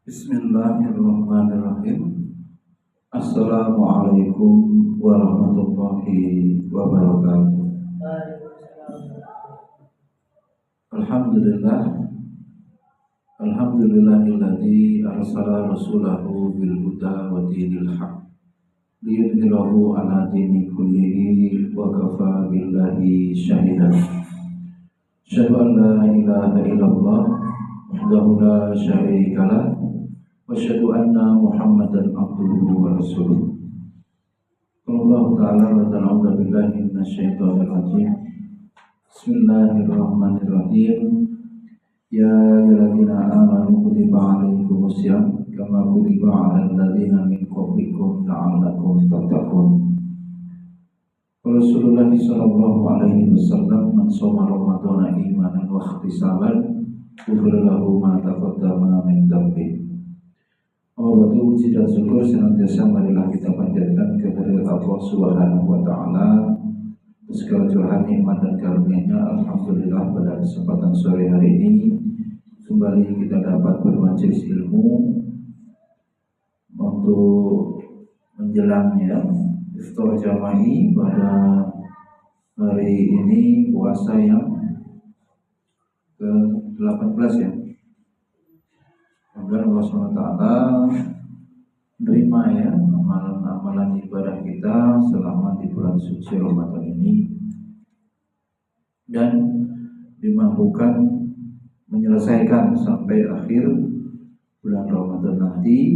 Bismillahirrahmanirrahim. Assalamualaikum warahmatullahi wabarakatuh. Alhamdulillah. Alhamdulillahilladzi arsala rasulahu bil huda wa dinil haq liyudhhirahu ala dini kullihi wa kafa billahi shahidan. Asyhadu an la ilaha illallah wahdahu la syarika lah wa asyhadu anna Muhammadan abduhu wa rasuluh. Allah Ta'ala wa ta'ala billahi minasyaitonir rajim. Bismillahirrahmanirrahim. Ya ayyuhalladzina amanu kutiba alaikumus syiyam kama kutiba 'alal ladzina min qablikum la'allakum tattaqun. Rasulullah sallallahu alaihi wasallam man shoma ramadhana imanan wa ihtisaban ghufira lahu ma taqaddama min dhanbi. Waktu puji dan syukur senantiasa marilah kita panjatkan kepada Allah Subhanahu wa taala segala curahan nikmat dan karunia-Nya. Alhamdulillah pada kesempatan sore hari ini kembali kita dapat bermajelis ilmu untuk menjelangnya iftar jama'i pada hari ini puasa yang ke-18 ya. Semoga Allah SWT menerima ya amalan-amalan ibadah kita selama di bulan suci Ramadan ini dan dimampukan menyelesaikan sampai akhir bulan Ramadan nanti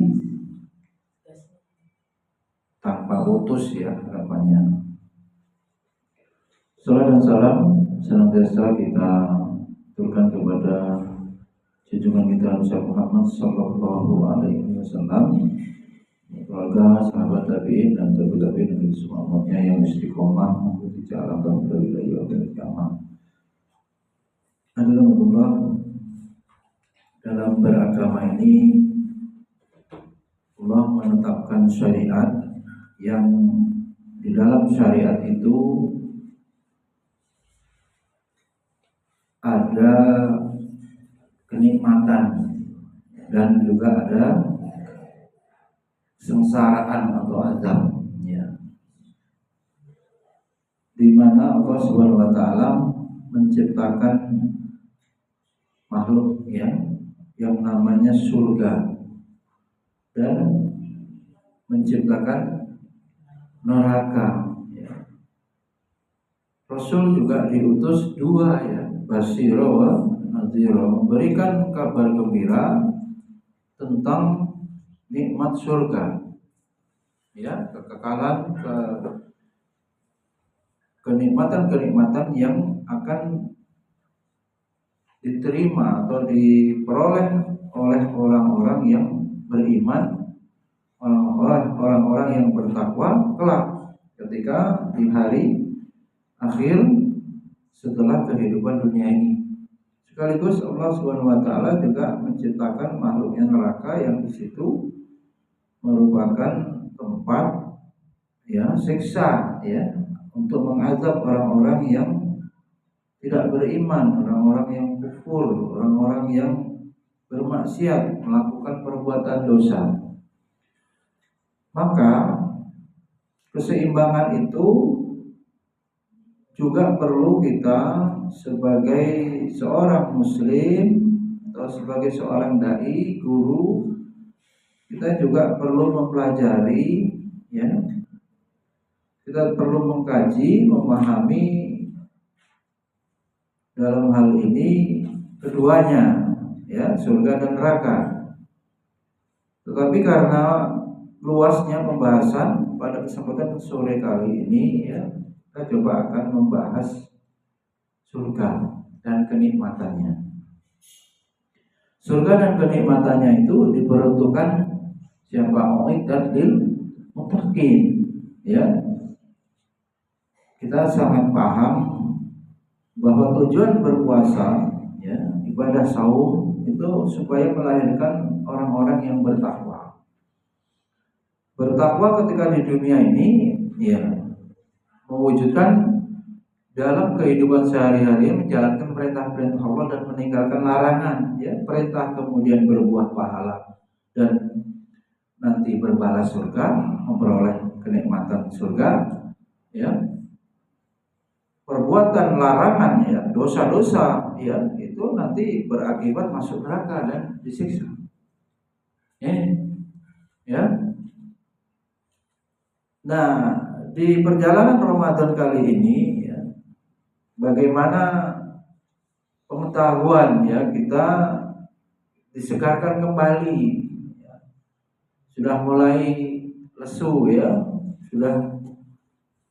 tanpa putus ya harapannya. Salam dan salam senantiasa kita turunkan kepada junjungan kita Rasul Muhammad sallallahu alaihi wasallam, keluarga, sahabat tabi'in dan tabi'in dan semua umatnya yang istiqomah mengikuti jalan dan wilayah dan agama. Alhamdulillah, dalam beragama ini Allah menetapkan syariat yang di dalam syariat itu ada kenikmatan dan juga ada sengsaraan atau azab ya. Di mana Allah Subhanahu wa taala menciptakan makhluk ya yang namanya surga dan menciptakan neraka ya. Rasul juga diutus dua ya, Basyira wa Nadzira, memberikan kabar gembira tentang nikmat surga ya, kekekalan, kenikmatan-kenikmatan yang akan diterima atau diperoleh oleh orang-orang yang beriman, orang-orang yang bertakwa kelak ketika di hari akhir setelah kehidupan dunia ini. Sekaligus Allah Subhanahu wa taala juga menciptakan makhluknya neraka yang di situ merupakan tempat ya siksa ya untuk mengazab orang-orang yang tidak beriman, orang-orang yang kufur, orang-orang yang bermaksiat, melakukan perbuatan dosa. Maka keseimbangan itu juga perlu kita sebagai seorang muslim atau sebagai seorang dai, guru, kita juga perlu mempelajari ya. Kita perlu mengkaji, memahami dalam hal ini keduanya ya, surga dan neraka. Tetapi karena luasnya pembahasan pada kesempatan sore kali ini ya, kita coba akan membahas surga dan kenikmatannya. Surga dan kenikmatannya itu diperuntukkan siapa? Uiddat lil muttaqin ya. Kita sangat paham bahwa tujuan berpuasa ya, ibadah saum itu supaya melahirkan orang-orang yang bertakwa. Bertakwa ketika di dunia ini ya, mewujudkan dalam kehidupan sehari-hari menjalankan perintah-perintah Allah dan meninggalkan larangan ya, perintah kemudian berbuah pahala, dan nanti berbalas surga, memperoleh kenikmatan surga, ya. Perbuatan larangan, ya, dosa-dosa, ya, itu nanti berakibat masuk neraka dan disiksa. Ya. Nah, di perjalanan Ramadan kali ini, ya, bagaimana pengetahuan, ya, kita disegarkan kembali, ya. Sudah mulai lesu, ya, sudah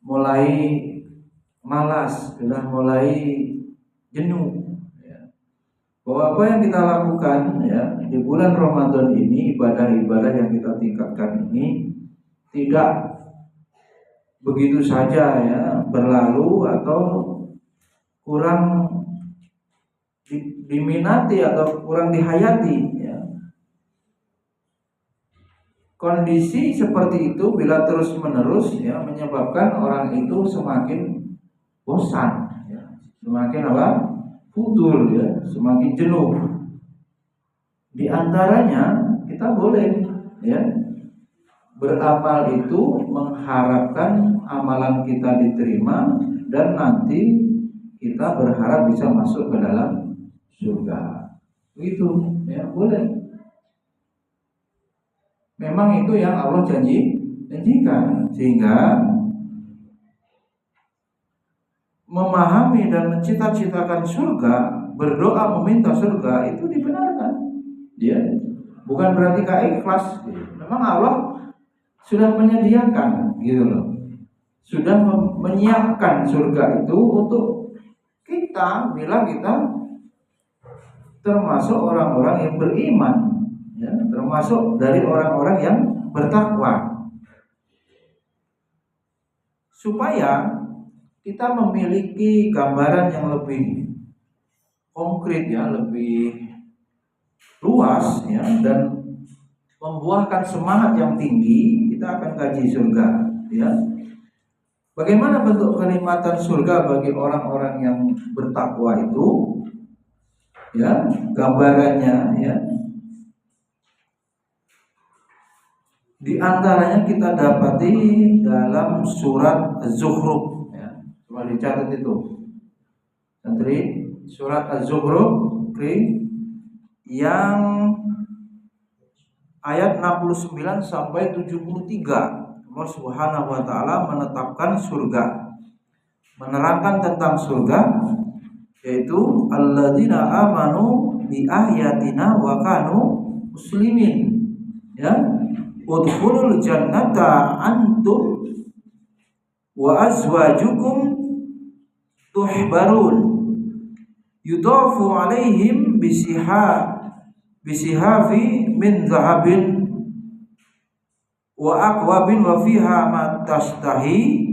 mulai malas, sudah mulai jenuh, ya. Bahwa apa yang kita lakukan, ya, di bulan Ramadan ini, ibadah-ibadah yang kita tingkatkan ini tidak begitu saja, ya, berlalu atau kurang diminati atau kurang dihayati, ya. Kondisi seperti itu bila terus menerus, ya, menyebabkan orang itu semakin bosan, ya, semakin apa? Futur, ya, semakin jenuh. Di antaranya kita boleh, ya, beramal itu mengharapkan amalan kita diterima dan nanti kita berharap bisa masuk ke dalam surga. Begitu, ya, boleh. Memang itu yang Allah janjikan, sehingga memahami dan mencita-citakan surga, berdoa meminta surga itu dibenarkan. Ya, bukan berarti ikhlas. Memang Allah sudah menyediakan, gitu loh. Sudah menyiapkan surga itu untuk kita bila kita termasuk orang-orang yang beriman, ya, termasuk dari orang-orang yang bertakwa. Supaya kita memiliki gambaran yang lebih konkret, ya, lebih luas, ya, dan membuahkan semangat yang tinggi, kita akan kaji surga, ya. Bagaimana bentuk kenikmatan surga bagi orang-orang yang bertakwa itu, ya, gambarannya, ya. Di antaranya kita dapati dalam surat Az-Zukhruf, ya. Coba dicatat itu. Santri, surat Az-Zukhruf yang ayat 69 sampai 73. Allah Subhanahu wa taala menetapkan surga, menerangkan tentang surga, yaitu alladzina amanu bi ayatina wa kanu muslimin, ya. Udkhulul jannata antum wa azwajukum tuhbarun yudafu alaihim bisihafi min zahabin wa akwabin wa fiha ma tashtahi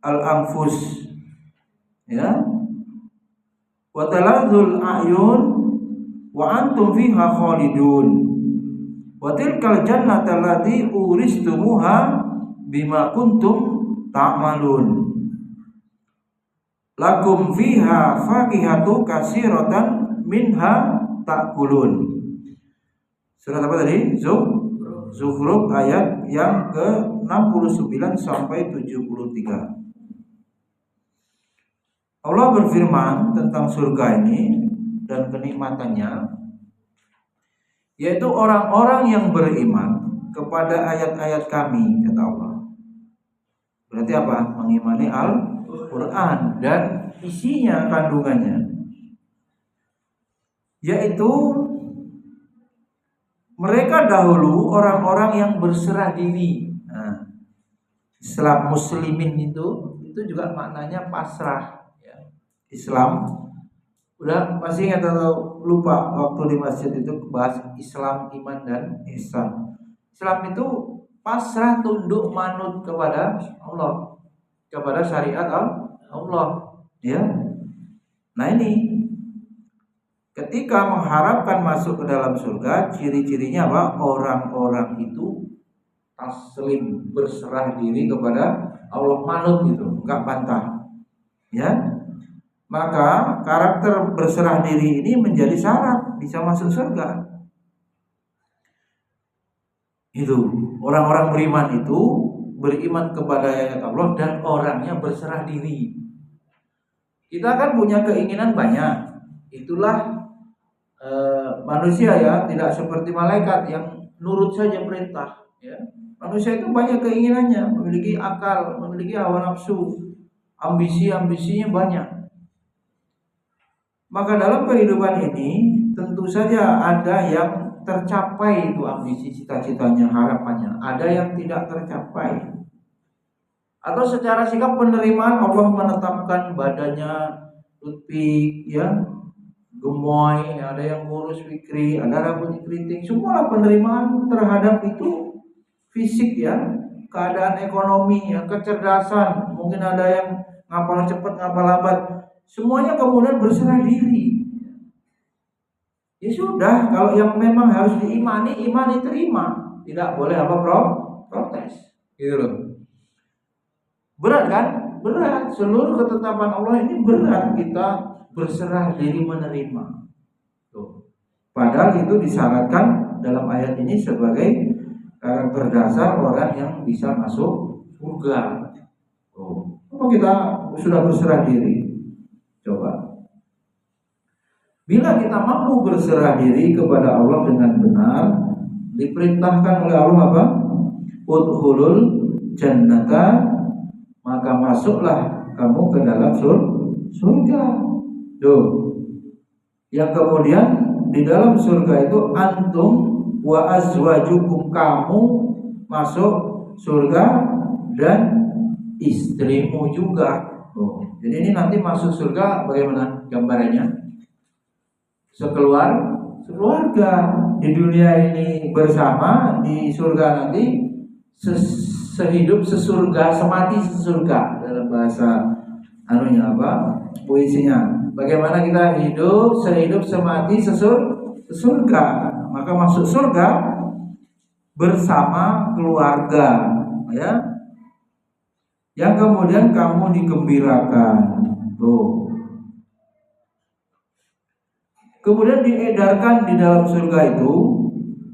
al-anfus, ya, wa taladzul a'yun wa antum fiha khalidun wa tilkal jannata allati uristumuha bima kuntum ta'malun lakum fiha fakihatu katsiratan minha ta'kulun. Surat apa tadi? Zukhruf ayat yang ke-69 sampai 73. Allah berfirman tentang surga ini dan kenikmatannya, yaitu orang-orang yang beriman kepada ayat-ayat kami, kata Allah. Berarti apa? Mengimani Al-Quran dan isinya, kandungannya, yaitu mereka dahulu orang-orang yang berserah diri. Nah, Islam muslimin itu juga maknanya pasrah, ya. Islam, udah masih ingat atau lupa waktu di masjid itu bahas Islam, iman dan ihsan. Islam itu pasrah, tunduk, manut kepada Allah, kepada syariat Allah, ya. Nah, ini ketika mengharapkan masuk ke dalam surga, ciri-cirinya apa? Orang-orang itu taslim, berserah diri kepada Allah, manut gitu, enggak bantah, ya. Maka karakter berserah diri ini menjadi syarat bisa masuk surga. Itu orang-orang beriman itu beriman kepada ayat Allah dan orangnya berserah diri. Kita kan punya keinginan banyak. Itulah manusia ya, tidak seperti malaikat yang nurut saja perintah. Ya. Manusia itu banyak keinginannya, memiliki akal, memiliki hawa nafsu, ambisinya banyak. Maka dalam kehidupan ini tentu saja ada yang tercapai itu ambisi, cita-citanya, harapannya. Ada yang tidak tercapai. Atau secara sikap penerimaan Allah menetapkan badannya lutfi, ya, gemoy, ada yang kurus fikri, ada rambut keriting, semua penerimaan terhadap itu fisik ya, keadaan ekonomi ya, kecerdasan, mungkin ada yang ngapal cepat, ngapal lambat, semuanya kemudian berserah diri. Ya sudah, kalau yang memang harus diimani, imani terima, tidak boleh apa protes, gitu loh. Berat kan? Berat. Seluruh ketetapan Allah ini berat, kita berserah diri menerima. Tuh. Padahal itu disyaratkan dalam ayat ini sebagai karakter dasar orang yang bisa masuk surga. Tuh. Apa kita sudah berserah diri? Coba. Bila kita mampu berserah diri kepada Allah dengan benar, diperintahkan oleh Allah apa? Udkhulul jannata, maka masuklah kamu ke dalam surga. Tuh. Yang kemudian di dalam surga itu antum wa azwajukum, kamu masuk surga dan istrimu juga. Tuh. Jadi ini nanti masuk surga bagaimana gambarannya? Sekeluarga. Di dunia ini bersama, di surga nanti sehidup sesurga, semati sesurga, dalam bahasa puisinya. Bagaimana kita hidup sehidup semati sesurga, maka masuk surga bersama keluarga, ya. Yang kemudian kamu digembirakan. Tuh. Kemudian diedarkan di dalam surga itu,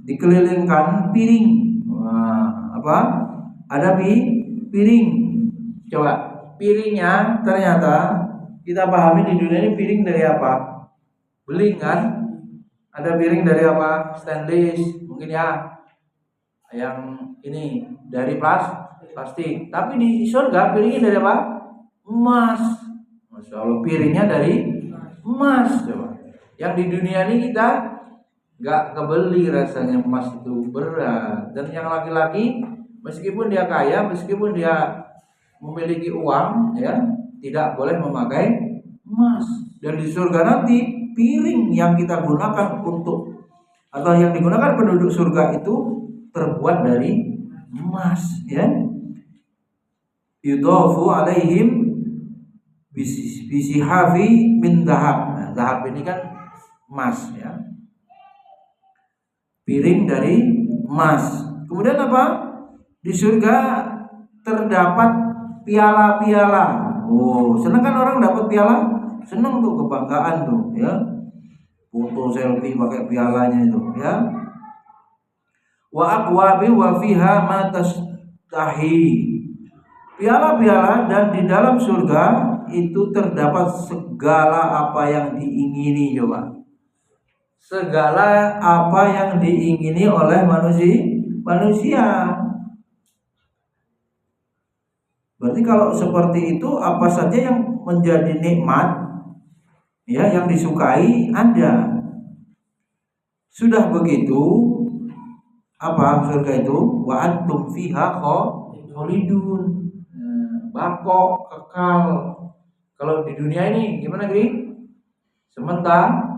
dikelilingkan piring. Ada piring. Coba, piringnya ternyata kita pahami di dunia ini piring dari apa? Beling kan? Ada piring dari apa? Stainless, mungkin ya. Yang ini dari plastik. Tapi di surga piringnya dari apa? Emas. Masya Allah, piringnya dari emas. Coba. Yang di dunia ini kita gak kebeli rasanya, emas itu berat. Dan yang laki-laki meskipun dia kaya, meskipun dia memiliki uang, ya, tidak boleh memakai emas. Dan di surga nanti piring yang kita gunakan untuk, atau yang digunakan penduduk surga itu terbuat dari emas, ya. Yudhafu alaihim bisihafi min dhahab. Nah, dhahab ini kan emas, ya. Piring dari emas. Kemudian apa? Di surga terdapat piala-piala. Oh, senang kan orang dapat piala? Senang tuh, kebanggaan tuh, ya. Foto selfie pakai pialanya itu, ya. Wa aqwabi wa fiha ma tastahi. Piala-piala, dan di dalam surga itu terdapat segala apa yang diingini, coba. Segala apa yang diingini oleh manusia. Berarti kalau seperti itu, apa saja yang menjadi nikmat, ya, yang disukai ada. Sudah begitu, apa surga itu? Wa antum fiha khalidun. Bako, kekal. Kalau di dunia ini gimana, Gri? Sementara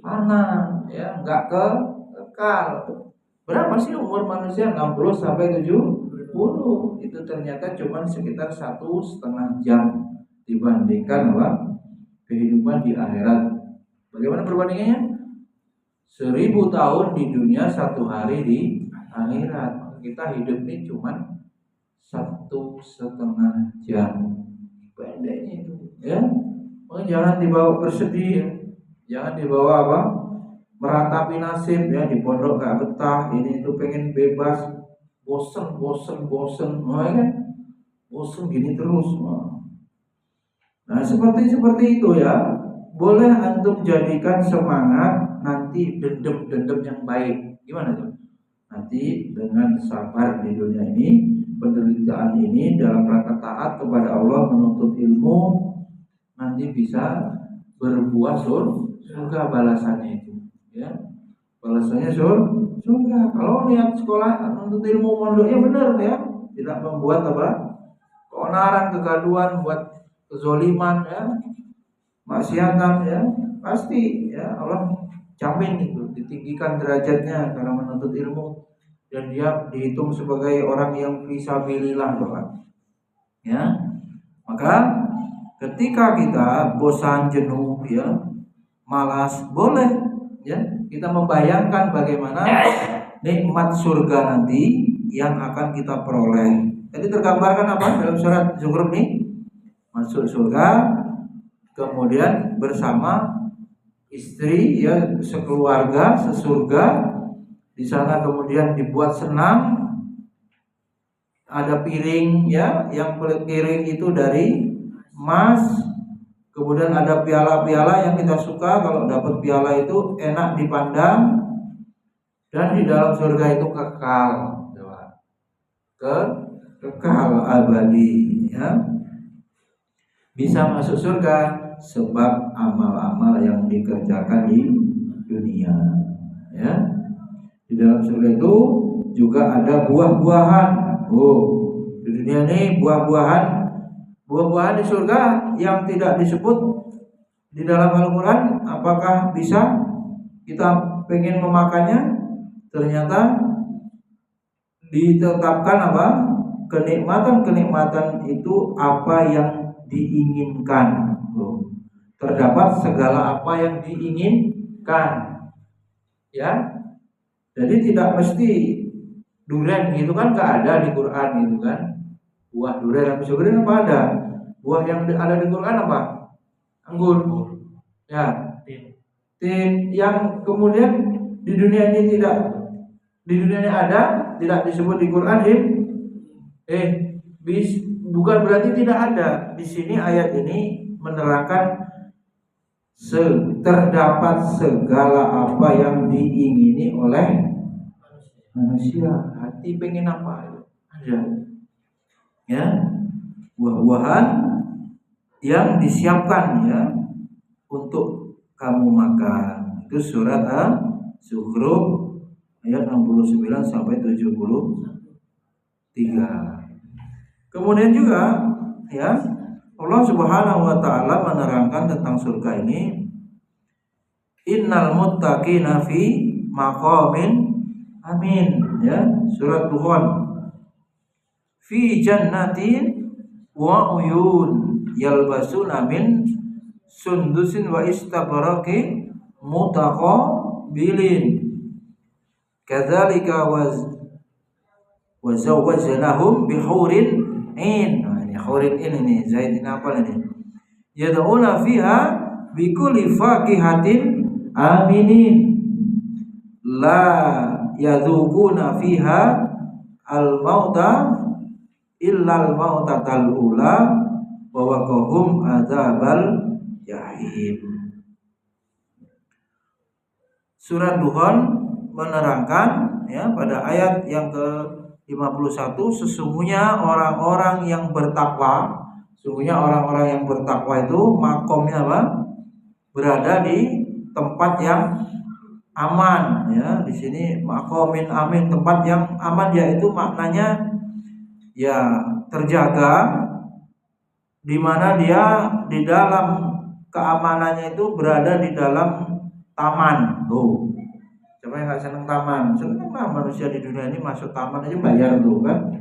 fana, ya, enggak kekal. Berapa sih umur manusia? 60 sampai 70. Itu ternyata cuma sekitar 1,5 jam dibandingkan kehidupan di akhirat. Bagaimana perbandingannya? 1000 tahun di dunia, 1 hari di akhirat. Kita hidup ini cuma 1,5 jam. Pendeknya itu, ya. Jangan dibawa bersedih, jangan dibawa meratapi nasib ya, di pondok gak betah, ini itu pengen bebas, bosen, oh, ya kan? Bosen gini terus. Nah, seperti itu ya. Boleh antum jadikan semangat nanti dendam yang baik. Gimana tuh? Nanti dengan sabar di dunia ini, penderitaan ini dalam rangka taat kepada Allah, menuntut ilmu, nanti bisa berbuah surga balasannya itu. Ya, balasannya surga. Kalau niat sekolah menuntut ilmu mondoknya benar ya, tidak membuat keonaran, kegaduhan, buat kezoliman ya, maksiatan ya, pasti ya Allah jamin itu ditinggikan derajatnya karena menuntut ilmu, dan dia dihitung sebagai orang yang fisabilillah Bapak. Ya. Maka ketika kita bosan, jenuh ya, malas, boleh ya kita membayangkan bagaimana nikmat surga nanti yang akan kita peroleh. Jadi tergambarkan apa dalam surat Zukhruf ini? Masuk surga, kemudian bersama istri ya, sekeluarga, sesurga. Di sana kemudian dibuat senang, ada piring ya, yang piring itu dari emas, kemudian ada piala-piala yang kita suka, kalau dapat piala itu enak dipandang, dan di dalam surga itu kekal, kekal abadi ya. Bisa masuk surga sebab amal-amal yang dikerjakan di dunia ya. Di dalam surga itu juga ada buah-buahan. Di dunia ini buah-buahan di surga yang tidak disebut di dalam Al-Quran. Apakah bisa kita pengen memakannya? Ternyata ditetapkan kenikmatan itu apa yang diinginkan. Terdapat segala apa yang diinginkan ya. Jadi tidak mesti durian gitu kan, gak ada di Quran gitu kan. Buah durian apa surga apa ada? Buah yang ada di Quran apa? Anggur ya, tin yang kemudian di dunia ini ada, tidak disebut di Quran. Bukan berarti tidak ada. Di sini ayat ini menerangkan terdapat segala apa yang diingini oleh manusia. Hati pengen apa? Ada. Ya. Buah-buahan yang disiapkan ya untuk kamu makan. Itu surat Az-Zukhruf ayat 69 sampai 73. Kemudian juga ya, Allah Subhanahu wa taala menerangkan tentang surga ini, innal muttaqina fi maqamin amin ya, surat Dukhan, fi jannatin wa uyun yalbasuna min sundusin wa istabraqin mutaqabilin kadzalika wa zawwajnahum bihurin in. Nah, ini hurin ini Zaid ini apa ini? Yad'una fiha bikulli faqihatin aminin la yadzuquna fiha al-mauta illa al-mautatal ula wa waqahum adzabal jahim. Surat Dukhan menerangkan ya pada ayat yang ke-51, sesungguhnya orang-orang yang bertakwa itu makomnya berada di tempat yang aman ya. Di sini makomin amin, tempat yang aman, yaitu maknanya ya terjaga, di mana dia di dalam keamanannya itu berada di dalam taman. Siapa yang nggak seneng taman? Seneng lah manusia di dunia ini, masuk taman aja bayar kan.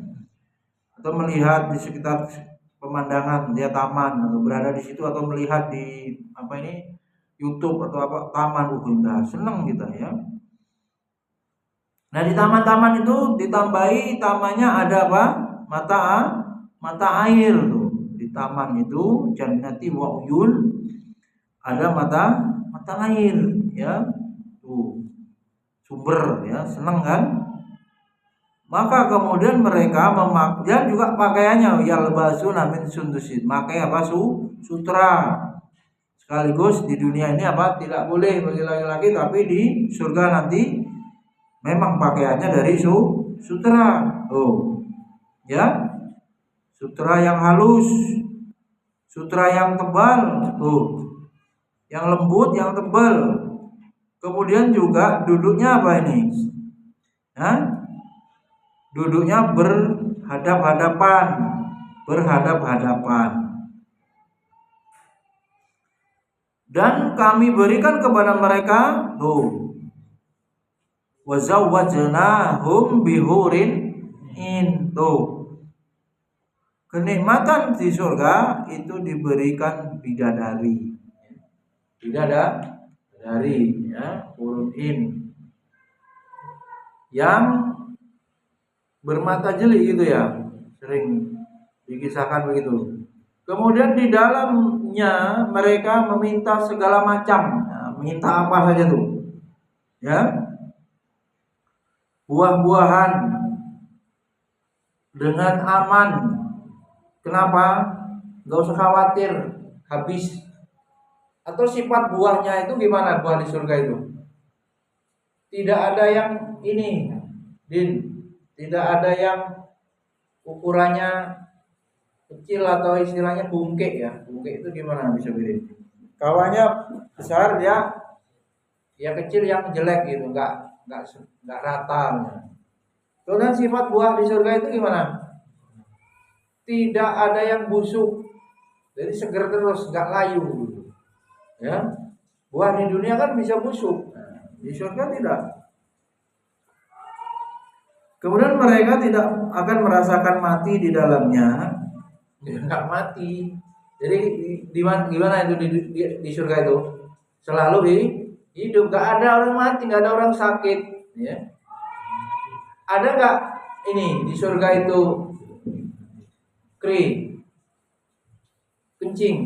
Atau melihat di sekitar pemandangan dia taman, atau berada di situ, atau melihat di YouTube atau taman, indah, seneng kita ya. Nah, di taman-taman itu ditambahi tamannya ada mata air tuh. Di taman itu jannati wa uyun, ada mata air ya. sumber ya, seneng kan? Maka kemudian mereka dan juga pakaiannya yalbasuna min sundusin, pakai apa? Sutra. Sekaligus di dunia ini apa? Tidak boleh bagi laki-laki, tapi di surga nanti memang pakaiannya dari sutra. Ya. Sutra yang halus, sutra yang tebal, yang lembut, yang tebal. Kemudian juga duduknya apa ini? Duduknya berhadap-hadapan. Dan kami berikan kepada mereka wa zawwajnahum bihurin in. Kenikmatan di surga itu diberikan bidadari ya, hurun in yang bermata jeli gitu ya, sering dikisahkan begitu. Kemudian di dalamnya mereka meminta segala macam, minta apa saja tuh ya, buah-buahan dengan aman. Kenapa? Gak usah khawatir habis. Atau sifat buahnya itu gimana buah di surga itu? Tidak ada yang ini, tidak ada yang ukurannya kecil atau istilahnya bungkek ya. Bungkek itu gimana bisa beda? Kawannya besar ya kecil yang jelek gitu, nggak rata. Kemudian sifat buah di surga itu gimana? Tidak ada yang busuk, jadi seger terus, nggak layu gitu. Ya, buah di dunia kan bisa busuk, di surga tidak. Kemudian mereka tidak akan merasakan mati di dalamnya, nggak mati. Jadi gimana itu di surga itu? Selalu hidup, nggak ada orang mati, nggak ada orang sakit. Ya. Ada nggak ini di surga itu kencing?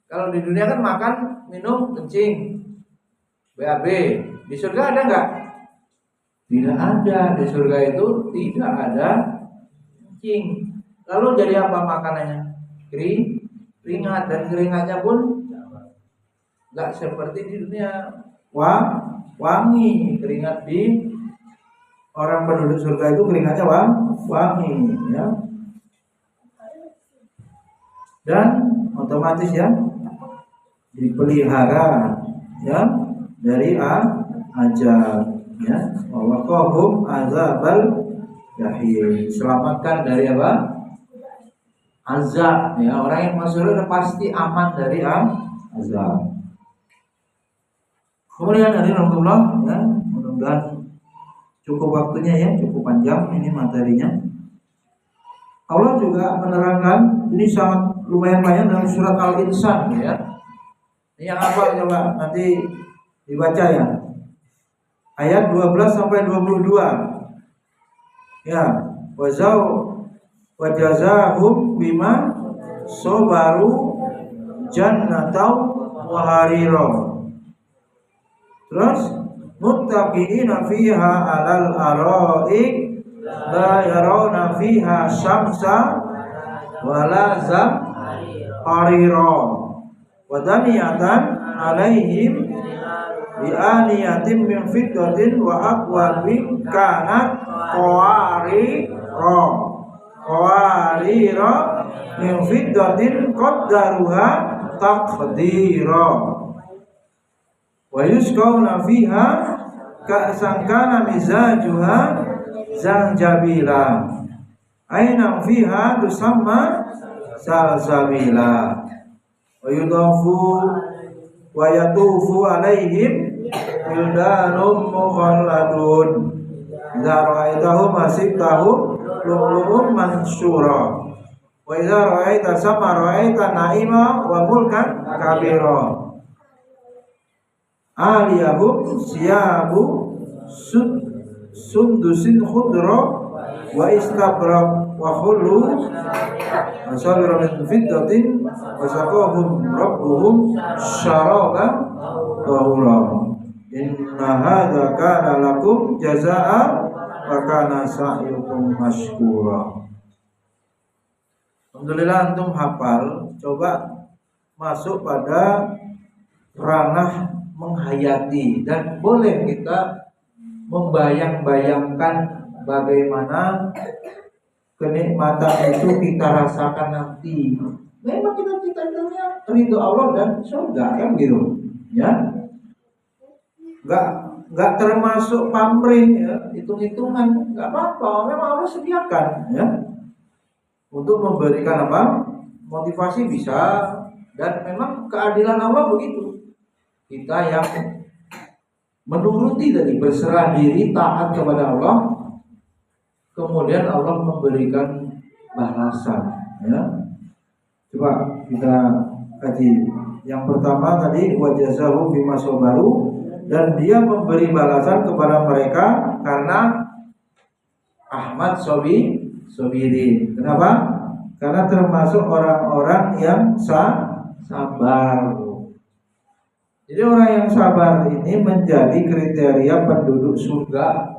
Kalau di dunia kan makan, minum, kencing, BAB. Di surga ada nggak? Tidak ada. Di surga itu tidak ada kencing. Lalu jadi apa makanannya? Keringat, dan keringatnya pun nggak seperti di dunia. Wangi keringat di orang penduduk surga itu keringatnya wangi ya. Dan otomatis ya dipelihara ya dari azab ya. Waqahum azabal jahim. Selamatkan dari apa? Azab ya. Orang yang masuk surga pasti aman dari azab. Kemudian dari Rasulullah ya, mudah-mudahan cukup waktunya ya, cukup panjang ini materinya. Allah juga menerangkan, ini sangat lumayan banyak dalam surat Al-Insan ya. Ini yang apa coba nanti dibaca ya. Ayat 12 sampai 22. Ya, wajazahum bima sabaru jannatan wa harira. Terus muttaqiina fiha 'alal ara'ik la yarawna fiha syamsa wala zamharira wa daniyatan 'alaihim bi aniyatin min fiddatin wa aqwabin kanat qawarira min fiddatin qaddaruha taqdira wa yusqawna fiha ka'san kana mizajuha zanjabila aina fiha tusamma salsabila wa yatufu alaihim wildanum mukhalladun idza ra'aitahum hasibtahum lu'lu'un mansura wa idza ra'aita sama ra'aita na'ima wa mulkan kabira aliyahum siyabu sundusin khudra wa istabrak wa khullu asabira min fiddatin wa saqahum rabbuhum syaraban tahura. inna hadza kana lakum jazaa'a wa kana sa'yukum mashkura. Alhamdulillah antum hafal. Coba masuk pada ranah menghayati, dan boleh kita membayang-bayangkan bagaimana kenikmatan itu kita rasakan nanti. Memang kita cita-citanya ridho Allah dan surga, kan gitu ya. Nggak termasuk pamrih ya, hitung-hitungan, nggak apa-apa. Memang Allah sediakan ya untuk memberikan apa, motivasi bisa, dan memang keadilan Allah begitu. Kita yang menuruti tadi, berserah diri, taat kepada Allah, kemudian Allah memberikan balasan ya. Coba kita kaji. Yang pertama tadi wajazahu bima sabaru, dan dia memberi balasan kepada mereka karena Ahmad Sobirin. Kenapa? Karena termasuk orang-orang yang sabar. Jadi orang yang sabar ini menjadi kriteria penduduk surga.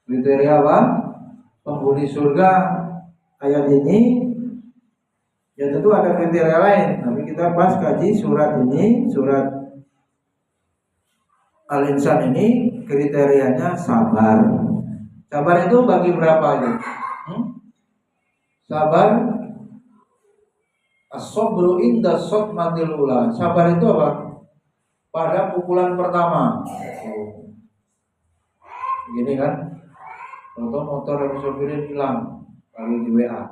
Kriteria apa? Penghuni surga. Ayat ini ya tentu ada kriteria lain, tapi kita pas kaji surat ini, surat Al-Insan ini kriterianya sabar. Sabar itu bagi berapa aja? Sabar as-sabru inda sotmatil ula. Sabar itu apa? Pada pukulan pertama. Gini kan? Contoh motor yang sopirin hilang lalu di WA.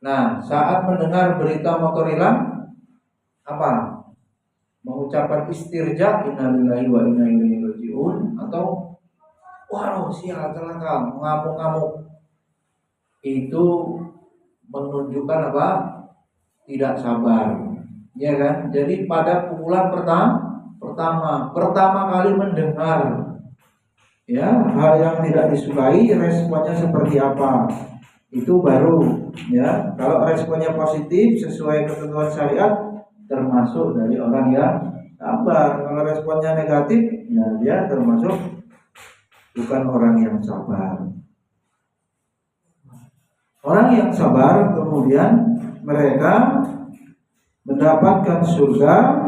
Nah, saat mendengar berita motor hilang, apa? Mengucapkan istirja, innalillahi wa inna ilaihi raji'un, atau waduh sial celaka, mengamuk-ngamuk. Itu menunjukkan apa? Tidak sabar, ya kan? Jadi pada pukulan pertama kali mendengar ya hal yang tidak disukai, responnya seperti apa? Itu baru ya. Kalau responnya positif sesuai ketentuan syariat, termasuk dari orang yang sabar. Kalau responnya negatif, ya dia termasuk bukan orang yang sabar. Orang yang sabar kemudian mereka mendapatkan surga,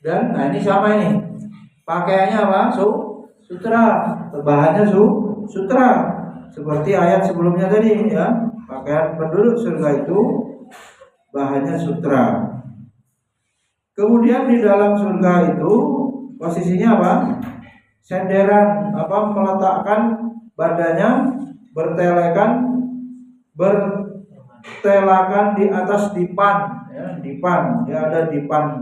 dan nah ini sama ini. Pakaiannya apa? Sutra. Bahannya sutra. Seperti ayat sebelumnya tadi ya. Pakaian penduduk surga itu bahannya sutra. Kemudian di dalam surga itu posisinya apa? Senderan, apa, meletakkan badannya bertelakan di atas dipan ya, dipan. Ya ada dipan.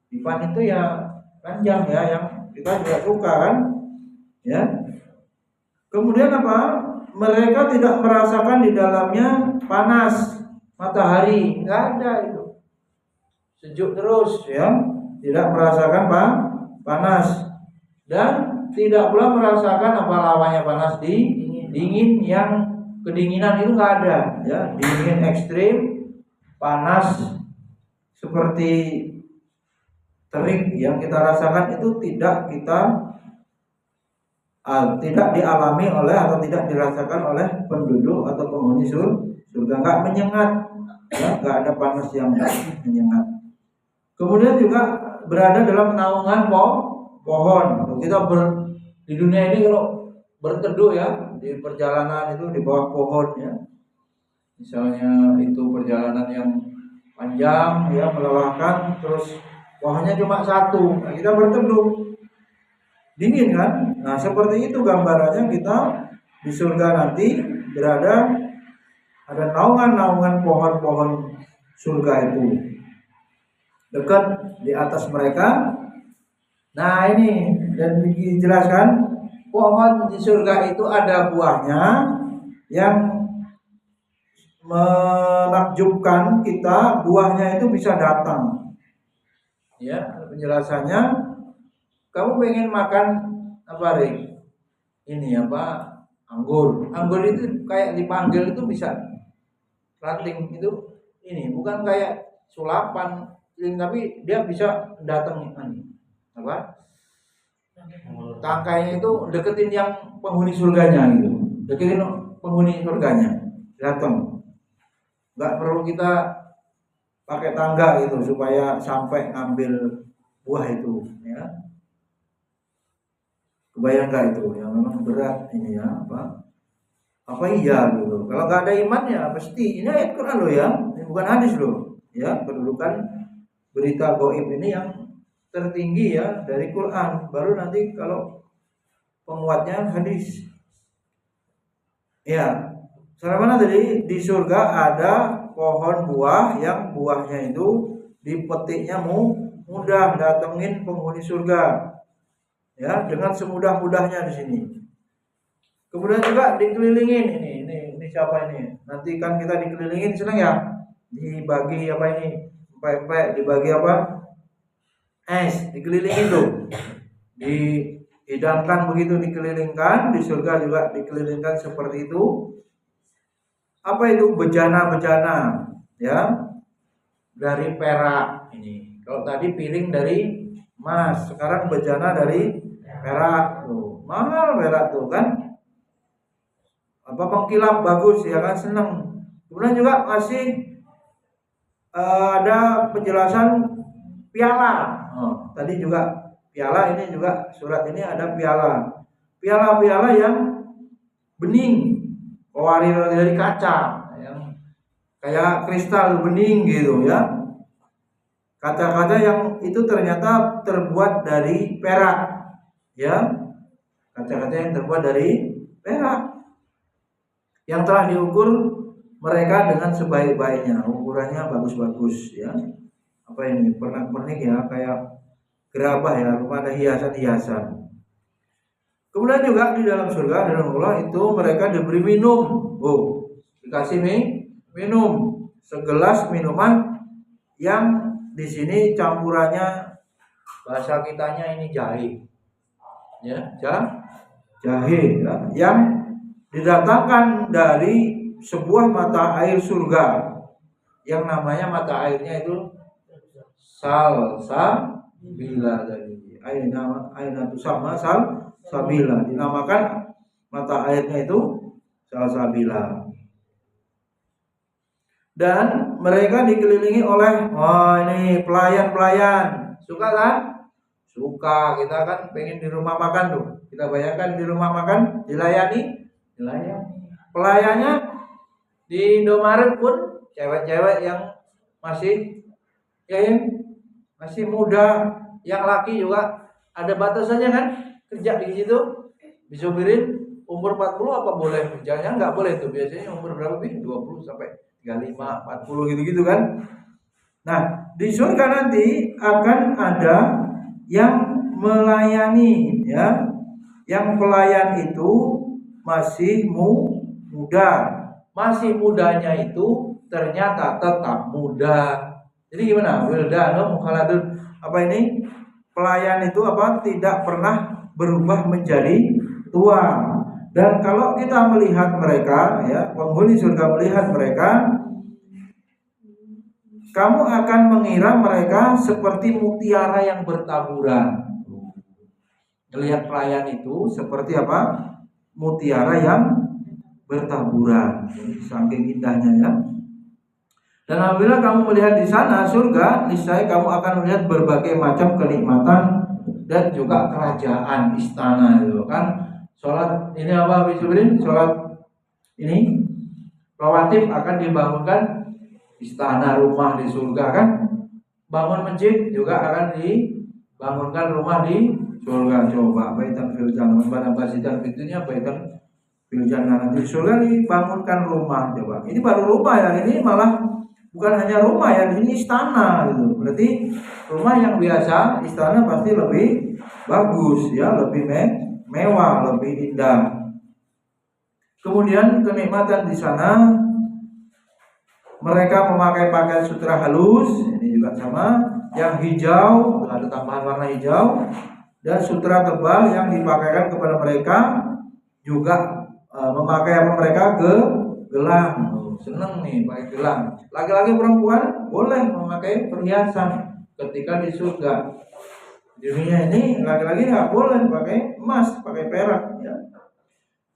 Dipan itu ya ranjang ya, yang kita juga suka kan? Ya. Kemudian apa? Mereka tidak merasakan di dalamnya panas matahari, enggak ada itu. Sejuk terus ya, tidak merasakan panas, dan tidak pula merasakan apa lawannya panas, dingin yang kedinginan itu enggak ada ya. Dingin ekstrim, panas seperti terik yang kita rasakan itu tidak dialami oleh atau tidak dirasakan oleh penduduk atau penghuni surga. Enggak menyengat ya, enggak ada panas yang menyengat. Kemudian juga berada dalam naungan pohon. Kita di dunia ini kalau berteduh ya, di perjalanan itu di bawah pohon ya. Misalnya itu perjalanan yang panjang ya, melelahkan, terus pohonnya cuma satu. Nah, kita berteduh. Dingin kan? Nah, seperti itu gambarannya kita di surga nanti berada, ada naungan-naungan pohon-pohon surga itu dekat di atas mereka. Nah ini, dan dijelaskan pohon di surga itu ada buahnya yang menakjubkan kita, buahnya itu bisa datang. Ya, penjelasannya, kamu pengen makan apa, Rik? Ini apa? Anggur. Anggur itu kayak dipanggil itu bisa ranting itu. Ini bukan kayak sulapan, tapi dia bisa datang nih. apa? Tangkainya itu deketin yang penghuni surganya gitu. Deketin penghuni surganya. Datang. Enggak perlu kita pakai tangga gitu supaya sampai ngambil buah itu, ya. Kebayang nggak itu? Yang memang berat ini ya, apa iya gitu. Kalau nggak ada iman ya pasti ini ayat Quran loh ya, ini bukan hadis loh. Ya, kedudukan berita gaib ini yang tertinggi ya dari Quran. Baru nanti kalau penguatnya hadis. Ya, mana tadi di surga ada pohon buah yang buahnya itu dipetiknya mudah, datengin penghuni surga. Ya, dengan semudah-mudahnya di sini. Kemudian juga dikelilingin ini siapa ini? Nanti kan kita dikelilingin senang ya. Dibagi apa ini? Pempek, dibagi apa? Es, dikelilingin tuh. Dihidangkan begitu, dikelilingkan. Di surga juga dikelilingkan seperti itu. Apa itu? Bejana-bejana, ya. Dari perak ini. Kalau tadi piring dari emas, sekarang bejana dari perak tuh. Mahal perak tuh kan. Apa pengkilap bagus ya kan, seneng. Kemudian juga masih ada penjelasan piala. Tadi juga piala, ini juga surat ini ada piala. Piala-piala yang bening, pewarna dari kaca, yang kayak kristal bening gitu ya. Kaca-kaca yang itu ternyata terbuat dari perak, ya. Kaca-kaca yang terbuat dari perak, yang telah diukur mereka dengan sebaik-baiknya, ukurannya bagus-bagus ya. Apa ini? Pernak-pernik ya, kayak gerabah ya, rumah ada hiasan-hiasan. Kemudian juga di dalam surga, dalam Allah itu mereka diberi minum. Dikasih minum segelas minuman yang di sini campurannya bahasa kitanya ini jahe. Ya, jahe ya, yang didatangkan dari sebuah mata air surga yang namanya mata airnya itu salsabila. Dari airnya itu sama salsabila, dinamakan mata airnya itu salsabila. Dan mereka dikelilingi oleh ini pelayan-pelayan. Suka kan? Suka. Kita kan pengen di rumah makan tuh. Kita bayangkan di rumah makan dilayani. Pelayannya di Indomaret pun cewek-cewek yang masih muda, yang laki juga ada batasannya kan, kerja di situ disupirin umur 40 apa boleh kerjanya, nggak boleh tuh, biasanya umur berapa sih, 20 sampai 35, 40 gitu-gitu kan. Nah, di surga nanti akan ada yang melayani ya, yang pelayan itu masih muda. Masih mudanya itu ternyata tetap muda. Jadi gimana? Wildanum mukhaladun. Apa ini? Pelayan itu apa? Tidak pernah berubah menjadi tua. Dan kalau kita melihat mereka ya, penghuni surga melihat mereka, kamu akan mengira mereka seperti mutiara yang bertaburan. Melihat pelayan itu seperti apa? Mutiara yang bertaburan. Saking indahnya ya. Dan apabila kamu melihat di sana surga, niscaya kamu akan melihat berbagai macam kenikmatan dan juga kerajaan istana itu kan. Sholat ini apa Bismillah? Sholat ini rawatib akan dibangunkan istana rumah di surga kan. Bangun masjid juga akan dibangunkan rumah di surga. Coba baitan fil jannah, pada basitan fitunya baitan fil jannah, nanti surga dibangunkan rumah. Coba ini baru rumah ya, ini malah bukan hanya rumah ya, di sini istana gitu. Berarti rumah yang biasa, istana pasti lebih bagus ya, lebih mewah, lebih indah. Kemudian kenikmatan di sana, mereka memakai pakaian sutra halus, ini juga sama, yang hijau, ada tambahan warna hijau, dan sutra tebal yang dipakaikan kepada mereka juga memakai apa mereka gelang. Seneng nih pakai gelang. Laki-laki perempuan boleh memakai perhiasan ketika di surga. Di dunia ini laki-laki nggak boleh pakai emas, pakai perak, ya.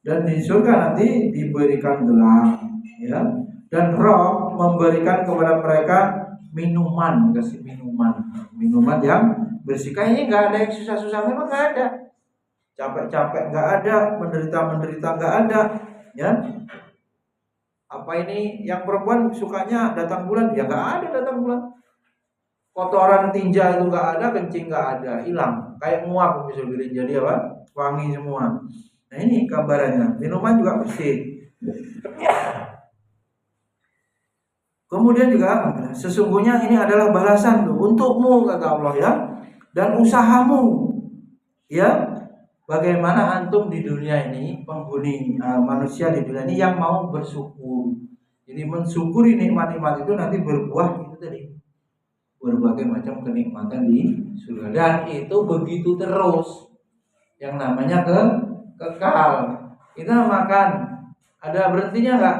Dan di surga nanti diberikan gelang, ya. Dan Roh memberikan kepada mereka minuman, kasih minuman yang bersih. Kayaknya nggak ada yang susah-susah, memang nggak ada. Capek-capek nggak ada, menderita nggak ada, ya. Apa ini yang perempuan sukanya datang bulan? Ya nggak ada datang bulan. Kotoran tinja itu nggak ada, kencing nggak ada, hilang. Kayak nguap bisa bikin jadi apa? Wangi semua. Nah ini gambarannya. Minuman juga bersih. Kemudian juga sesungguhnya ini adalah balasan tuh untukmu kata Allah, ya. Dan usahamu, ya. Bagaimana antum di dunia ini, penghuni manusia di dunia ini yang mau bersyukur. Jadi mensyukuri nikmat-nikmat itu nanti berbuah itu tadi. Berbagai macam kenikmatan di surga, dan itu begitu terus, yang namanya kekal. Kita makan ada berhentinya nggak?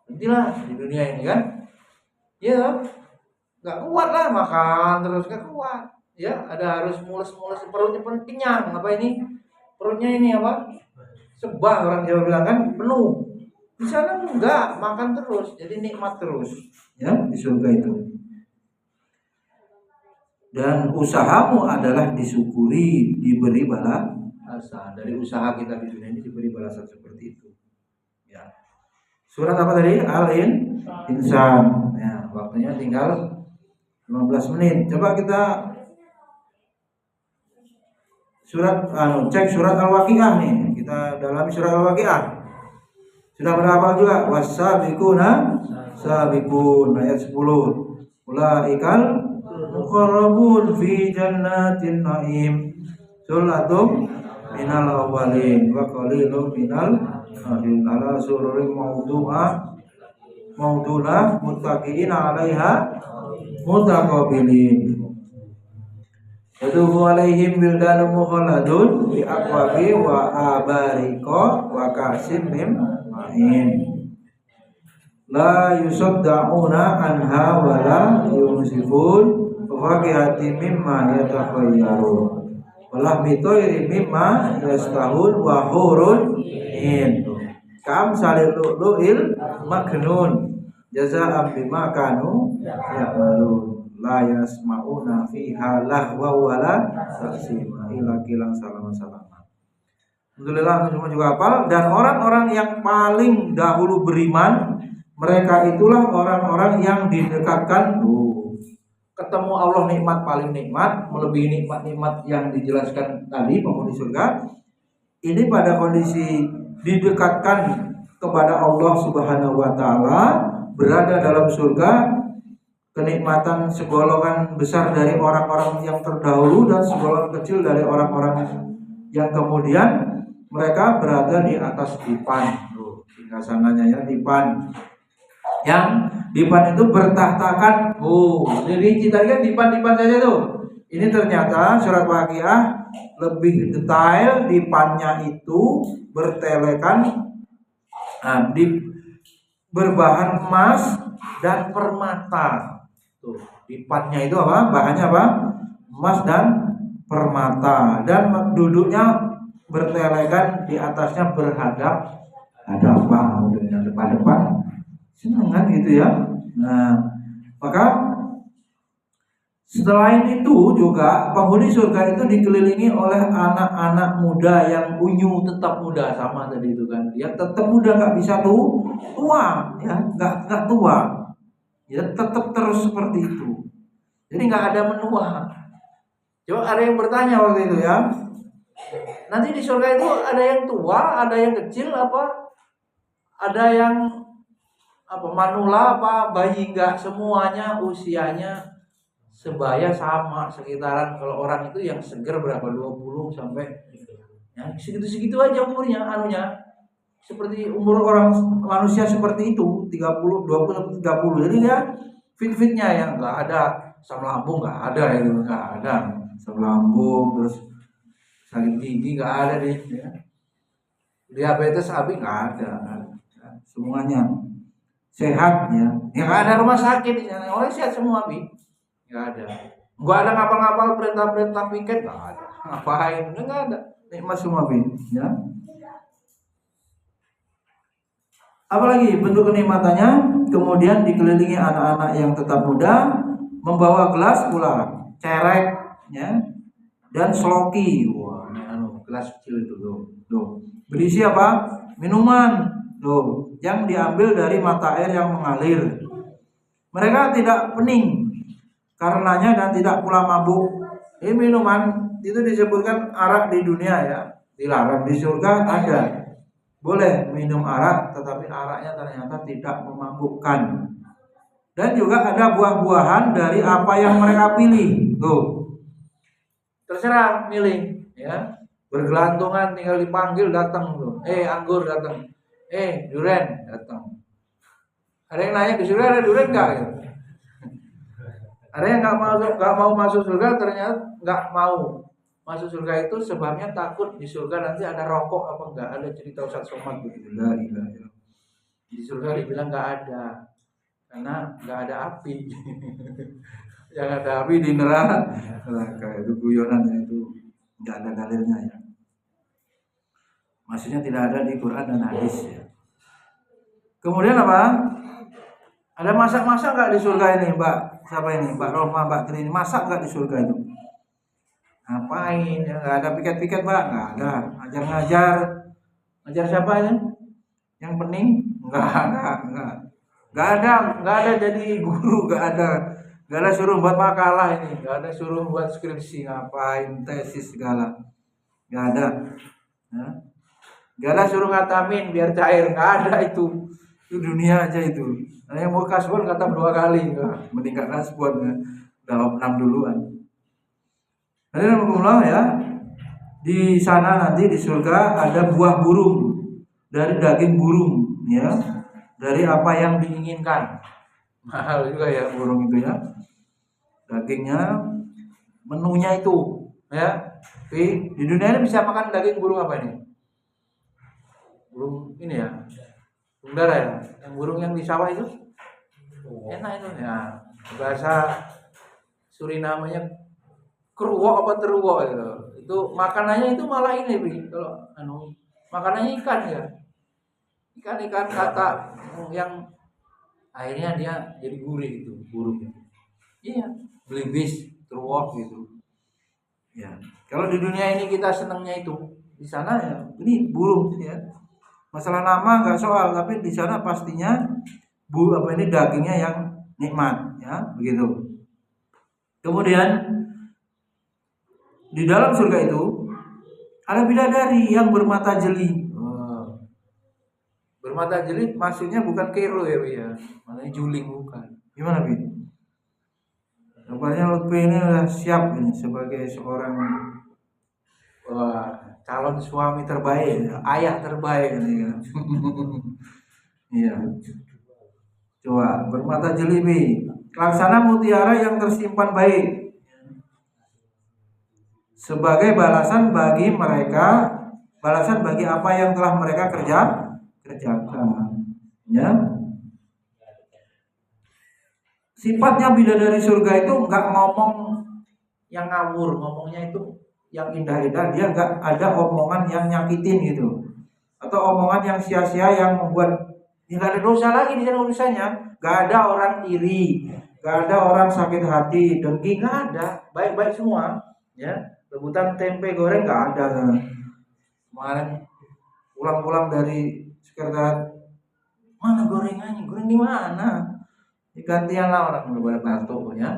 Berhentilah di dunia ini kan, ya nggak kuat lah makan terus, nggak kuat, ya ada harus mulus-mulus perutnya pun kenyang, apa ini perutnya ini apa sebah orang Jawa bilang kan penuh. Di sana enggak, makan terus, jadi nikmat terus, ya di surga itu. Dan usahamu adalah disyukuri, diberi balasan. Dari usaha kita di dunia ini diberi balasan seperti itu. Ya. Surat apa tadi? Al-Insan. Ya, waktunya tinggal 15 menit. Coba kita cek surat Al-Waqiah nih. Kita dalami surat Al-Waqiah. Sudah berapa juga? Wasabiquna sabiqun ayat 10. Ulaikal muqarrabun fi jannatin na'im sulatum minal awwalin wa qalilun minal akhirin ala sururin mawdunah muttaqiin 'alaiha mutaqabilin yadufu 'alaihim bildanun mukhalladun bi aqwabi wa abariqa wa ka'sin min ma'in la yusaddauna anha wa la yunzifun faqihatin mimma yatakhayyarun walah mitoiri mimma yastahun wa hurun in kam salil maknun jazaa'an bima kanu ya'malun la yasma'una fiha lahwa wala taksima ila kilang salama. Alhamdulillah semua juga hafal. Dan orang-orang yang paling dahulu beriman, mereka itulah orang-orang yang didekatkan ketemu Allah, nikmat paling nikmat, melebihi nikmat-nikmat yang dijelaskan tadi penghuni surga. Ini pada kondisi didekatkan kepada Allah Subhanahu wa taala, berada dalam surga, kenikmatan segolongan besar dari orang-orang yang terdahulu dan segolongan kecil dari orang-orang yang kemudian. Mereka berada di atas dipan. Tinggal sananya ya, dipan. Yang dipan itu bertahtakan. Jadi kita lihat dipan-dipan saja tuh. Ini ternyata surat Waqiah lebih detail. Dipannya itu bertelekan berbahan emas dan permata. Tuh, dipannya itu apa? Bahannya apa? Emas dan permata. Dan duduknya bertelekan, di atasnya berhadap-hadapan, depan-depan, senang kan gitu ya. Nah, maka selain itu juga penghuni surga itu dikelilingi oleh anak-anak muda yang unyu, tetap muda, sama tadi itu kan, dia tetap muda, nggak bisa tua, ya nggak tua, ya tetap terus seperti itu. Jadi nggak ada menua. Coba ada yang bertanya waktu itu ya. Nanti di surga itu ada yang tua, ada yang kecil, apa ada yang manula, apa bayi? Enggak, semuanya usianya sebaya sama, sekitaran. Kalau orang itu yang seger berapa? 20 sampai ya segitu-segitu aja umurnya, seperti umur orang manusia seperti itu, 30, 20 sampai 30. Jadi dia fit-fitnya yang enggak ada asam lambung, enggak ada itu, enggak ada asam lambung, terus sakit gigi nggak ada deh, ya. Diabetes AB nggak ada, semuanya sehat ya. Nggak ada rumah sakit di sana, orang sehat semua nggak ada. Nggak ada ngapal-ngapal perintah-perintah piket, nggak ada. Ngapain? Nggak ada. Nikmat semua ya. Apalagi bentuk kenikmatannya, kemudian dikelilingi anak-anak yang tetap muda, membawa gelas pula, cerek, ya, dan sloki. Wah, gelas kecil itu tuh. Berisi apa? Minuman, tuh, yang diambil dari mata air yang mengalir. Mereka tidak pening karenanya dan tidak pula mabuk. Ini minuman itu disebutkan arak di dunia ya, dilarang. Di surga ada. Boleh minum arak, tetapi araknya ternyata tidak memabukkan. Dan juga ada buah-buahan dari apa yang mereka pilih. Tuh. Terserah milih, ya. Bergelantungan tinggal dipanggil datang tuh. Anggur datang. Durian datang. Ada yang nanya di surga ada durian enggak? Ya? Ada yang nggak mau masuk surga, ternyata nggak mau masuk surga itu sebabnya takut di surga nanti ada rokok apa enggak. Ada cerita Ustaz Somad begitu. Di surga dibilang nggak ada karena nggak ada api. Yang ada api di neraka. Itu guyonannya, itu nggak ada dalilnya ya. Maksudnya tidak ada di Quran dan hadis ya. Kemudian apa? Ada masak-masak nggak di surga ini, Mbak? Siapa ini? Mbak Roma, Mbak Tri ini masak nggak di surga itu? Ngapain? Ya, nggak ada piket-piket, Mbak? Nggak ada. Ngajar-ngajar. Ngajar siapa ini? Yang pening? Nggak ada jadi guru, nggak ada suruh buat makalah ini, nggak ada suruh buat skripsi, ngapain tesis segala, nggak ada. Ya. Nggak ada suruh ngatamin biar cair, nggak ada itu dunia aja itu. Nah, yang mau kasbon kata 2 kali, mending gak kasbon ya. Udah 6 duluan. Jadi ya, di sana nanti di surga ada buah burung dari daging burung, ya, dari apa yang diinginkan. Mahal juga ya burung itu ya, dagingnya, menunya itu, ya. Tapi di dunia ini bisa makan daging burung apa ini? Burung ini ya, burung dara ya, yang burung yang di sawah itu. Enak itu ya, bahasa Surinamenya keruwok apa teruwok gitu. Itu makanannya itu malah ini kalau makanannya ikan ya, ikan kata yang akhirnya dia jadi gurih itu burungnya. Iya, belibis, teruwok gitu. Ya, kalau di dunia ini kita senangnya itu, di sana ya ini burung ya. Masalah nama nggak soal, tapi di sana pastinya ini dagingnya yang nikmat ya, begitu. Kemudian di dalam surga itu ada bidadari yang bermata jeli. Bermata jeli maksudnya bukan kero ya, maknanya juling bukan. Gimana Bi? Rupanya Lutfi ini udah siap ini sebagai seorang calon suami terbaik, ayah terbaik ini kan. Iya. Coba bermata jeli, laksana mutiara yang tersimpan baik sebagai balasan bagi apa yang telah mereka kerjakan. Ya. Sifatnya bidadari surga itu enggak ngomong yang ngawur, ngomongnya itu yang indah-indah, dia enggak ada omongan yang nyakitin gitu. Atau omongan yang sia-sia yang membuat nggak ada dosa lagi di sana urusannya. Nggak ada orang iri, nggak ada orang sakit hati, dengki, nggak ada. Baik-baik semua, ya. Rebutan tempe goreng nggak ada. Kemarin pulang dari sekretariat, mana gorengannya? Goreng di mana? Gantian lah orang udah pada batuk ya.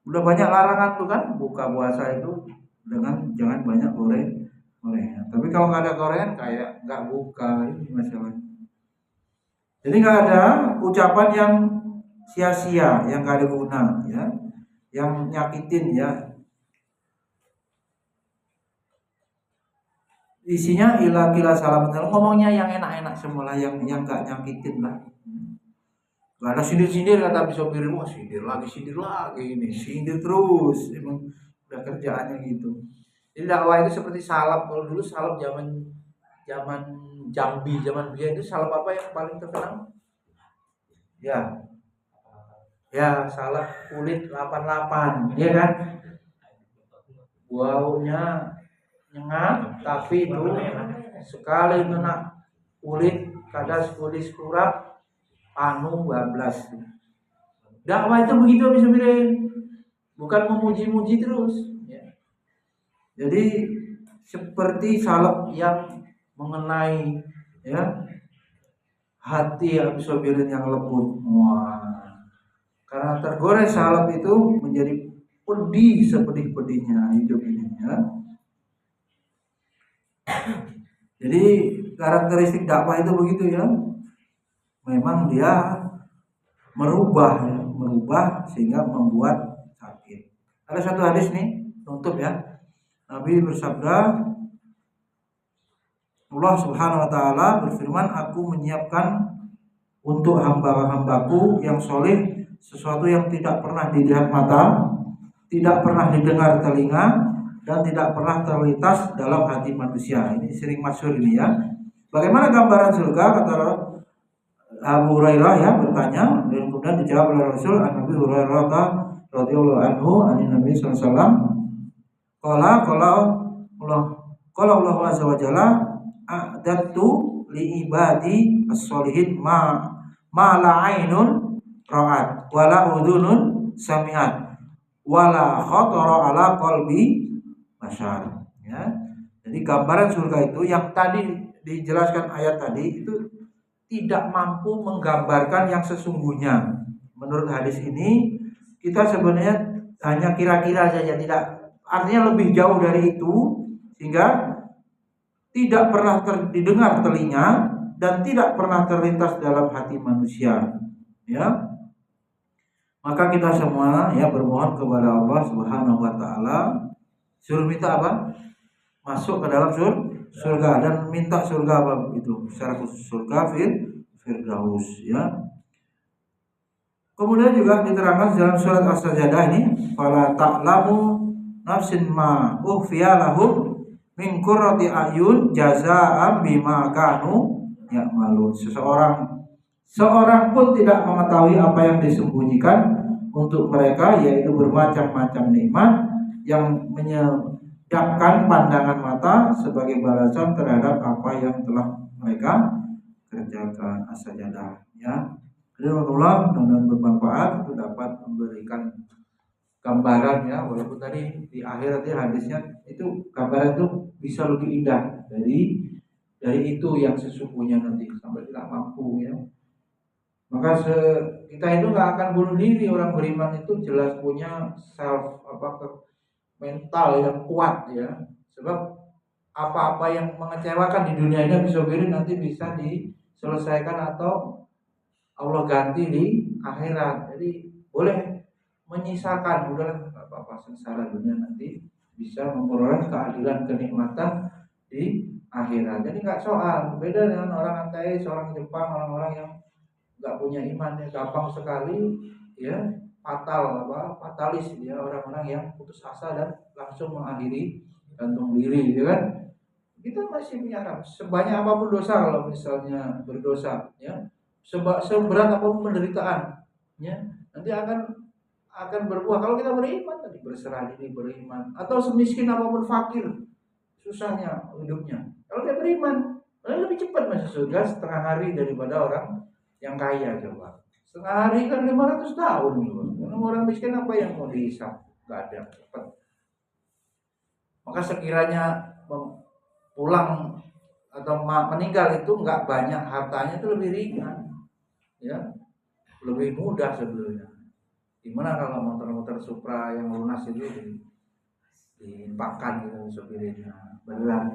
Udah banyak larangan tuh kan, buka puasa itu dengan jangan banyak gorengan. Tapi kalau nggak ada gorengan kayak nggak buka, ini masalahnya. Jadi nggak ada ucapan yang sia-sia, yang nggak ada guna, ya, yang nyakitin, ya. Isinya ilah kila salam, ngomongnya yang enak-enak semula, yang nggak nyakitin lah. Gak ada sindir-sindir kata sopir, wah sindir lagi ini, sindir terus, emang udah kerjaannya gitu. Jadi dakwah itu seperti salap. Kalau dulu salap zaman Jambi, zaman Biak itu salap apa yang paling terkenal? Ya, Ya, salep kulit 88, ya kan? Baunya nyengat, tapi itu sekali kena kulit kadas kulit kurap anu bablas. Dakwah itu begitu sebenarnya, bukan memuji-muji terus. Ya. Jadi seperti salep yang mengenai ya hati Habis Sobirin yang lembut. Wah, karena tergores salep itu menjadi pedih sepedih-pedihnya hidup ini ya. Jadi karakteristik dakwah itu begitu ya. Memang dia merubah sehingga membuat sakit. Ada satu hadis nih, tutup ya. Nabi bersabda, Allah Subhanahu wa taala berfirman, aku menyiapkan untuk hamba-hambaku yang soleh sesuatu yang tidak pernah dilihat mata, tidak pernah didengar telinga, dan tidak pernah terlintas dalam hati manusia. Ini sering masyhur ini ya. Bagaimana gambaran surga? Kata Abu Hurairah ya bertanya, dan kemudian dijawab oleh Rasul Nabi Hurairah radhiyallahu anhu ani Nabi sallallahu alaihi wasallam. Qala Allah azza wa jalla a'dadtu li ibadi as-solihin ma la ainun ra'at wala udhunun sami'at wala khatara ala qalbi bashar ya. Jadi gambaran surga itu yang tadi dijelaskan ayat tadi itu tidak mampu menggambarkan yang sesungguhnya. Menurut hadis ini kita sebenarnya hanya kira-kira saja, tidak artinya lebih jauh dari itu, sehingga tidak pernah didengar telinga dan tidak pernah terlintas dalam hati manusia ya. Maka kita semua ya bermohon kepada Allah Subhanahu wa taala, suruh minta apa? Masuk ke dalam surga dan minta surga apa itu? Secara khusus surga Firdaus ya. Kemudian juga diterangkan dalam surat As-Sajdah ini, fala ta'lamu nafsin ma ukhfiya lahum min qurrati ayun jazaa'an bima kanu ya'malun. Seorang pun tidak mengetahui apa yang disembunyikan untuk mereka, yaitu bermacam-macam nikmat yang menyedapkan pandangan mata sebagai balasan terhadap apa yang telah mereka kerjakan. As-Sajdah ya. Jadi mudah-mudahan bermanfaat, itu dapat memberikan gambaran ya, walaupun tadi di akhir hadisnya itu gambaran itu bisa lebih indah dari itu yang sesungguhnya nanti sampai tidak mampu ya. Maka kita itu nggak akan bunuh diri. Orang beriman itu jelas punya mental yang kuat ya, sebab apa-apa yang mengecewakan di dunia ini bisa nanti bisa diselesaikan atau Allah ganti di akhirat. Jadi boleh menyisakan, udah apa-apa sengsara dunia, nanti bisa memperoleh keadilan kenikmatan di akhirat. Jadi nggak soal, beda dengan orang ateis, orang Jepang, orang-orang yang nggak punya iman, gampang sekali ya fatalis ya, orang-orang yang putus asa dan langsung mengakhiri gantung diri ya kan. Kita masih punya sebanyak apapun dosa, kalau misalnya berdosa ya, seberat apapun penderitaan ya, nanti akan berbuah. Kalau kita beriman tadi, berserah diri, beriman, atau semiskin apapun fakir susahnya hidupnya, kalau dia beriman lebih cepat masuk surga setengah hari daripada orang yang kaya. Coba setengah hari kan 500 tahun gitu. Karena orang miskin apa yang mau dihisap, nggak ada, cepat. Maka sekiranya pulang atau meninggal itu nggak banyak hartanya, itu lebih ringan ya, lebih mudah sebenarnya. Gimana kalau motor-motor Supra yang lunas itu diimpakan gitu supirnya, berat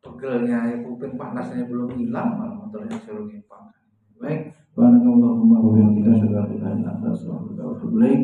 pegelnya ya, kuping panasnya belum hilang malah motornya suruh diimpakan. Baik, Subhanakallahumma wa bihamdika asyhadu an la ilaha illa anta astaghfiruka wa atubu ilaik.